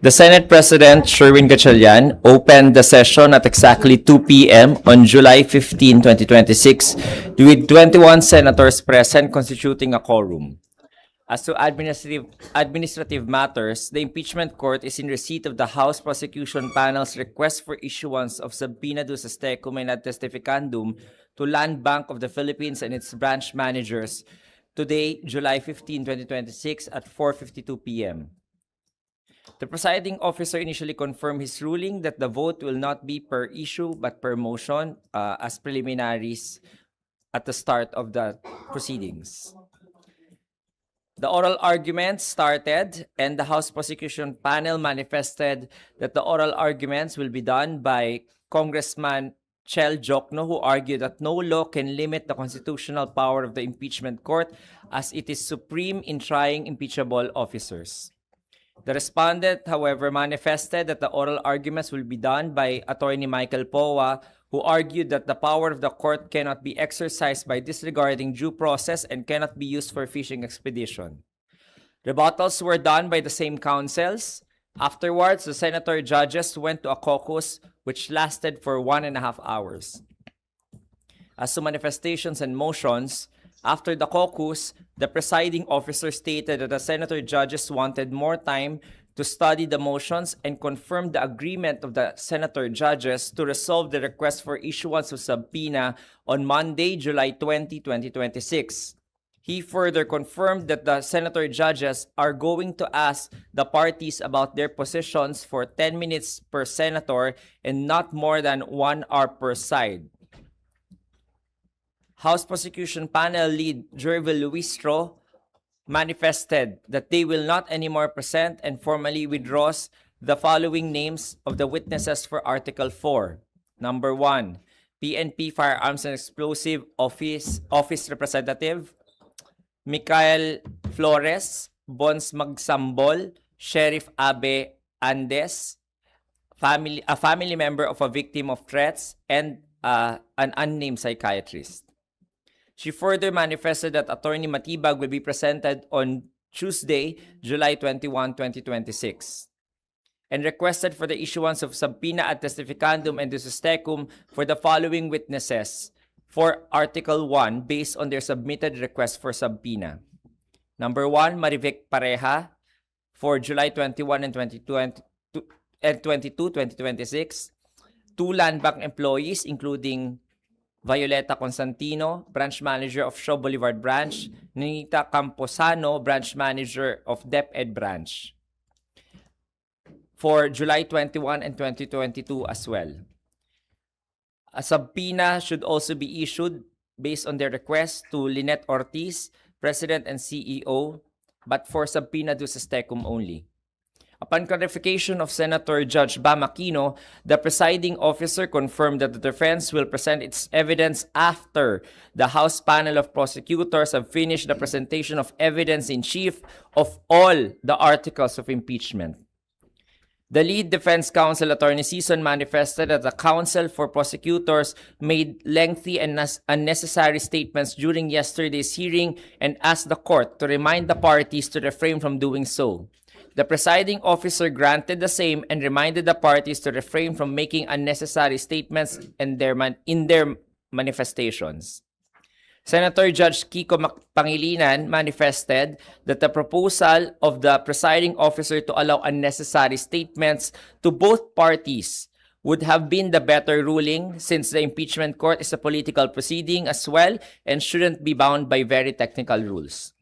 The Senate President, Sherwin Gatchalian, opened the session at exactly 2 p.m. on July 15, 2026, with 21 senators present constituting a quorum. As to administrative matters, the impeachment court is in receipt of the House Prosecution Panel's request for issuance of subpoena duces tecum and ad testificandum to Land Bank of the Philippines and its branch managers today, July 15, 2026 at 4:52 p.m. The presiding officer initially confirmed his ruling that the vote will not be per issue but per motion as preliminaries at the start of the proceedings. The oral arguments started, and the House Prosecution Panel manifested that the oral arguments will be done by Congressman Chel Jokno, who argued that no law can limit the constitutional power of the impeachment court as it is supreme in trying impeachable officers. The respondent, however, manifested that the oral arguments will be done by Attorney Michael Poa, who argued that the power of the court cannot be exercised by disregarding due process and cannot be used for fishing expedition. Rebuttals were done by the same counsels. Afterwards, the senator judges went to a caucus which lasted for 1.5 hours. As to manifestations and motions, after the caucus, the presiding officer stated that the senator judges wanted more time to study the motions and confirmed the agreement of the senator judges to resolve the request for issuance of subpoena on Monday, July 20, 2026. He further confirmed that the senator judges are going to ask the parties about their positions for 10 minutes per senator and not more than 1 hour per side. House Prosecution Panel lead Jervil Luistro manifested that they will not anymore present and formally withdraws the following names of the witnesses for Article 4. Number 1, PNP Firearms and Explosive Office Representative Michael Flores, Bons Magsambol, Sheriff Abe Andes, a family member of a victim of threats, and an unnamed psychiatrist. She further manifested that Attorney Matibag will be presented on Tuesday, July 21, 2026, and requested for the issuance of subpoena ad testificandum and duces tecum for the following witnesses for Article 1 based on their submitted request for subpoena. Number 1, Marivic Pareja for July 21 and 22, 2026. 2 Land Bank employees including Violeta Constantino, Branch Manager of Shaw Boulevard Branch, Nita Camposano, Branch Manager of DepEd Branch, for July 21 and 2022 as well. A subpoena should also be issued based on their request to Lynette Ortiz, President and CEO, but for subpoena duces tecum only. Upon clarification of Senator Judge Bam Aquino, the presiding officer confirmed that the defense will present its evidence after the House panel of prosecutors have finished the presentation of evidence in chief of all the articles of impeachment. The lead defense counsel, Attorney Season, manifested that the counsel for prosecutors made lengthy and unnecessary statements during yesterday's hearing and asked the court to remind the parties to refrain from doing so. The presiding officer granted the same and reminded the parties to refrain from making unnecessary statements in their manifestations. Senator Judge Kiko Pangilinan manifested that the proposal of the presiding officer to allow unnecessary statements to both parties would have been the better ruling, since the impeachment court is a political proceeding as well and shouldn't be bound by very technical rules.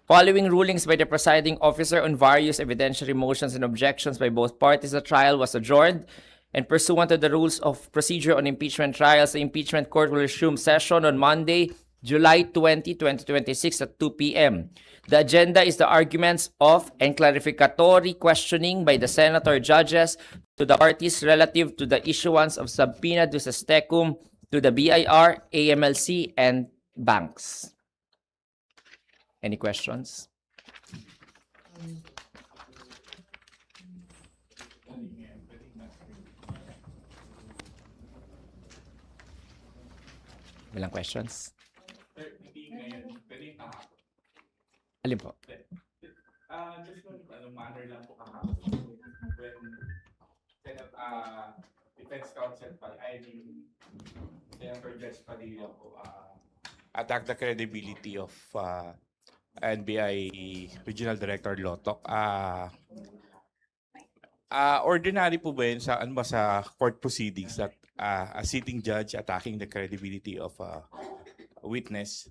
Following rulings by the presiding officer on various evidentiary motions and objections by both parties, the trial was adjourned, and pursuant to the rules of procedure on impeachment trials, the impeachment court will resume session on Monday, July 20, 2026 at 2 p.m. The agenda is the arguments of and clarificatory questioning by the senator judges to the parties relative to the issuance of subpoena duces tecum to the BIR, AMLC, and banks. Any questions? Walang questions? Hindi ngayon, pwede kahapon. Alin po? Just manner lang po kahapon. defense counsel Senator Judge Padilla po, attack the credibility of NBI Regional Director Lotok. Ordinary po ba yun sa, ano ba, sa court proceedings that a sitting judge attacking the credibility of a witness?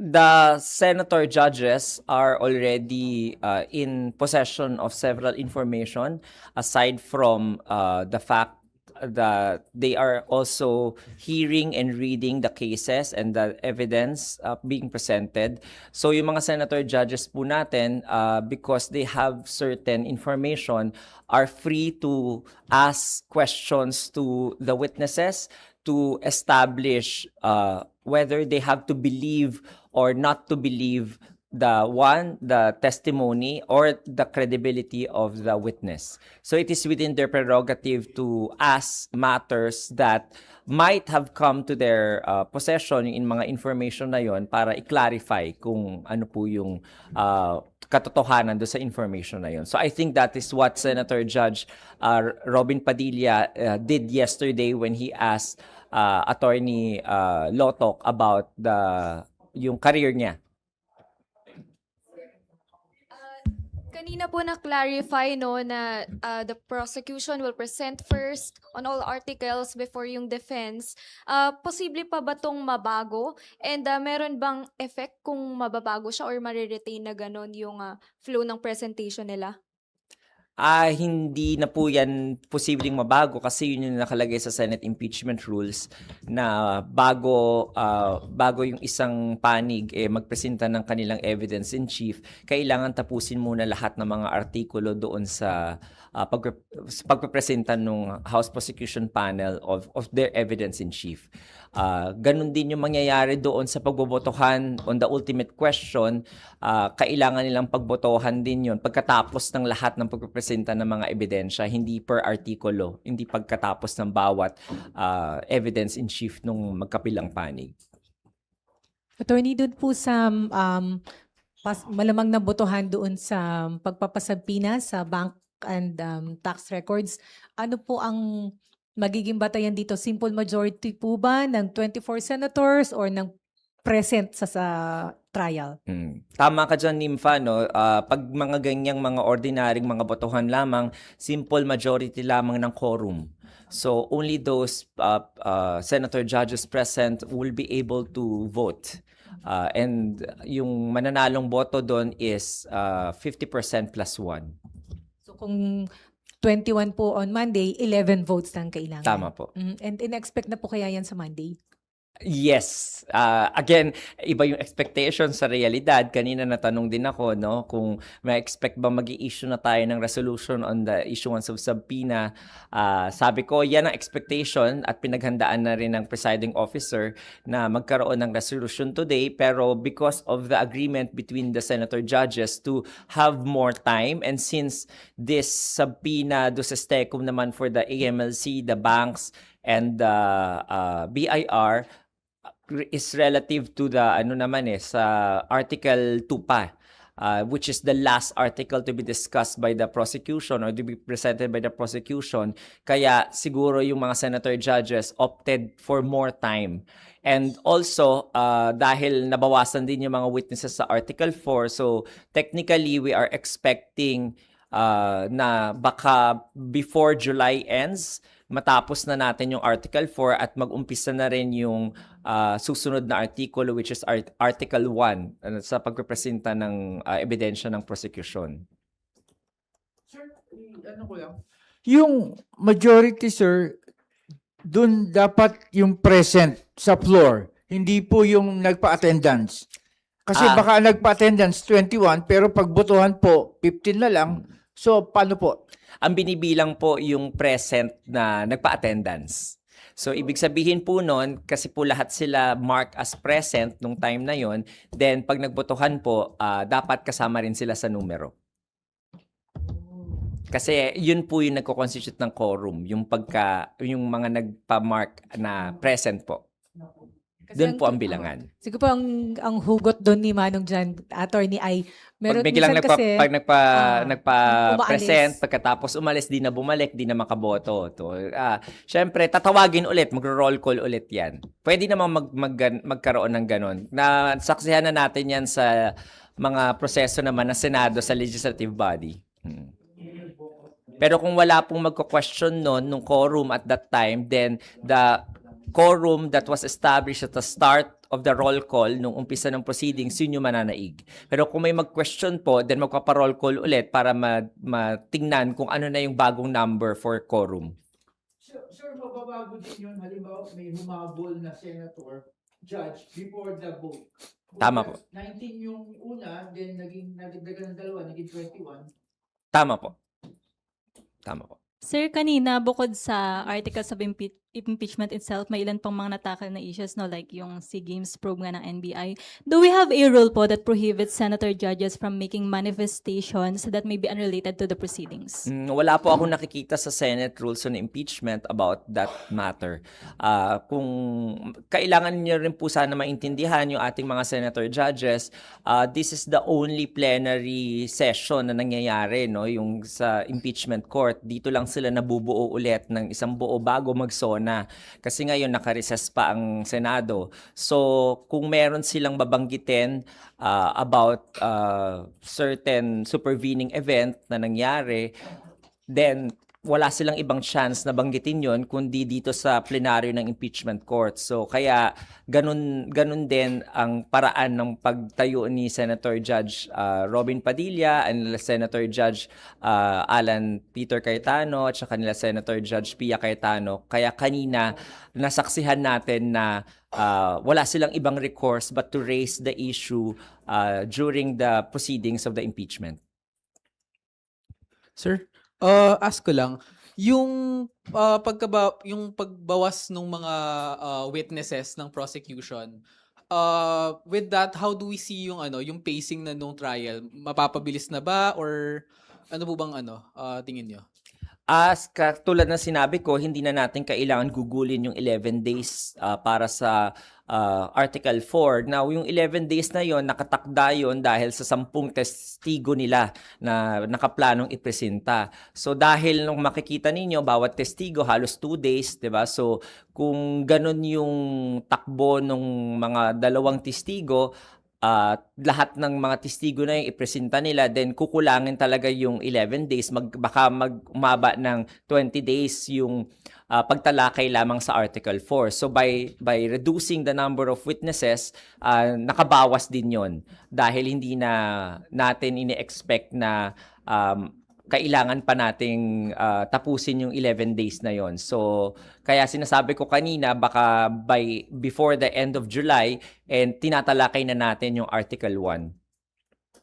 The senator judges are already in possession of several information aside from the fact that they are also hearing and reading the cases and the evidence being presented. So yung mga senator judges po natin, because they have certain information, are free to ask questions to the witnesses to establish whether they have to believe or not to believe the testimony or the credibility of the witness. So it is within their prerogative to ask matters that might have come to their possession in mga information na yon para i-clarify kung ano po yung katotohanan do sa information na yon. So I think that is what Senator Judge Robin Padilla did yesterday when he asked Attorney Lotok about yung career niya. Kanina po na-clarify no na the prosecution will present first on all articles before yung defense. Posible pa ba tong mabago? And meron bang effect kung mababago siya or mariretain na ganon yung flow ng presentation nila? Hindi na po yan posibleng mabago kasi yun yung nakalagay sa Senate impeachment rules na bago yung isang panig magpresenta ng kanilang evidence in chief, kailangan tapusin muna lahat ng mga artikulo doon sa pagpepresenta ng House Prosecution Panel of their evidence in chief. Ganun din yung mangyayari doon sa pagbobotohan on the ultimate question. Kailangan nilang pagbotohan din yun pagkatapos ng lahat ng pagpepresenta ng mga ebidensya, hindi per artikulo, hindi pagkatapos ng bawat evidence in chief nung magkapilang panig. Attorney, doon po sa malamang na botohan doon sa pagpapasabpina sa bank and tax records, ano po ang magiging batayan dito? Simple majority po ba ng 24 senators or ng present sa trial? Tama ka dyan, Nympha, no? Pag mga ganyang mga ordinaryong mga botohan lamang, simple majority lamang ng quorum. So only those senator judges present will be able to vote. And yung mananalong boto doon is 50% plus 1. So kung 21 po on Monday, 11 votes lang kailangan. Tama po. And in-expect na po kaya yan sa Monday? Yes. Again, iba yung expectation sa realidad. Kanina natanong din ako, no, kung may expect ba mag-i-issue na tayo ng resolution on the issuance of subpoena. Sabi ko, yan ang expectation at pinaghandaan na rin ng presiding officer na magkaroon ng resolution today. Pero because of the agreement between the senator judges to have more time, and since this subpoena do sa STECUM naman for the AMLC, the banks, and the BIR is relative to the sa Article 2 pa, which is the last article to be discussed by the prosecution or to be presented by the prosecution. Kaya siguro yung mga senator judges opted for more time. And also, dahil nabawasan din yung mga witnesses sa Article 4, so technically we are expecting na baka before July ends, matapos na natin yung Article 4 at mag-umpisa na rin yung susunod na artikulo, which is Article 1 sa pagrepresenta ng ebidensya ng prosecution. Sir, ano ko lang? Yung majority, sir, dun dapat yung present sa floor, hindi po yung nagpa-attendance. Kasi baka nagpa-attendance 21, pero pagbotohan po, 15 na lang. So, paano po? Ang binibilang po yung present na nagpa-attendance. So, ibig sabihin po nun, kasi po lahat sila mark as present nung time na yon, then pag nagbotohan po, dapat kasama rin sila sa numero. Kasi yun po yung nagko-constitute ng quorum, yung mga nagpa-mark na present po. Kasi Doon po ang oo. bilangan. Siguro po ang hugot doon ni Manong Jan, attorney, ay Pag meron biglang minsan kasi nagpa-present, umaalis. pagkatapos umalis, di na bumalik, di na makaboto. Syempre, tatawagin ulit, magro-roll call ulit yan. Pwede namang magkaroon ng ganon. Nasaksihan na natin yan sa mga proseso naman ng Senado sa legislative body. Pero kung wala pong magko-question nung quorum at that time, then the quorum that was established at the start of the roll call nung umpisa ng proceedings, yun yung mananaig. Pero kung may mag-question po, then magpapa-roll call ulit para matingnan kung ano na yung bagong number for quorum. Sir, mababago din yun. Halimbawa, may humabol na senator, judge, before the vote. Tama po. 19 yung una, then nagdagdagan ng dalawa, naging 21. Tama po. Tama po. Sir, kanina bukod sa articles of impeachment itself, may ilan pang mga natakal na issues, no? Like yung SEA Games probe nga ng NBI. Do we have a rule po that prohibits senator judges from making manifestations that may be unrelated to the proceedings? Wala po akong nakikita sa Senate Rules on Impeachment about that matter. Kung kailangan niyo rin po sana maintindihan yung ating mga senator judges, this is the only plenary session na nangyayari, no? Yung sa impeachment court. Dito lang sila nabubuo ulit ng isang buo bago magsona. Kasi ngayon naka-recess pa ang Senado. So kung meron silang babanggitin about certain supervening event na nangyari, then wala silang ibang chance na banggitin yon kundi dito sa plenaryo ng impeachment court. So kaya ganun din ang paraan ng pagtayo ni Senator Judge Robin Padilla and Senator Judge Alan Peter Cayetano at saka nila Senator Judge Pia Cayetano. Kaya kanina nasaksihan natin na wala silang ibang recourse but to raise the issue during the proceedings of the impeachment. Sir, ask ko lang, yung yung pagbawas ng mga witnesses ng prosecution, with that, how do we see yung pacing na nung trial? Mapapabilis na ba or ano po bang tingin nyo? As katulad ng sinabi ko, hindi na natin kailangan gugulin yung 11 days para sa Article 4. Now, yung 11 days na yon nakatakda yon dahil sa 10 testigo nila na nakaplanong ipresenta. So, dahil nung makikita ninyo, bawat testigo halos 2 days, di ba? So, kung ganun yung takbo ng mga dalawang testigo, lahat ng mga testigo na yung ipresenta nila, then kukulangin talaga yung 11 days, baka umaba ng 20 days yung pagtalakay lamang sa Article 4. So by reducing the number of witnesses, nakabawas din yon dahil hindi na natin ini-expect na kailangan pa nating tapusin yung 11 days na yon. So, kaya sinasabi ko kanina, baka before the end of July, and tinatalakay na natin yung Article 1.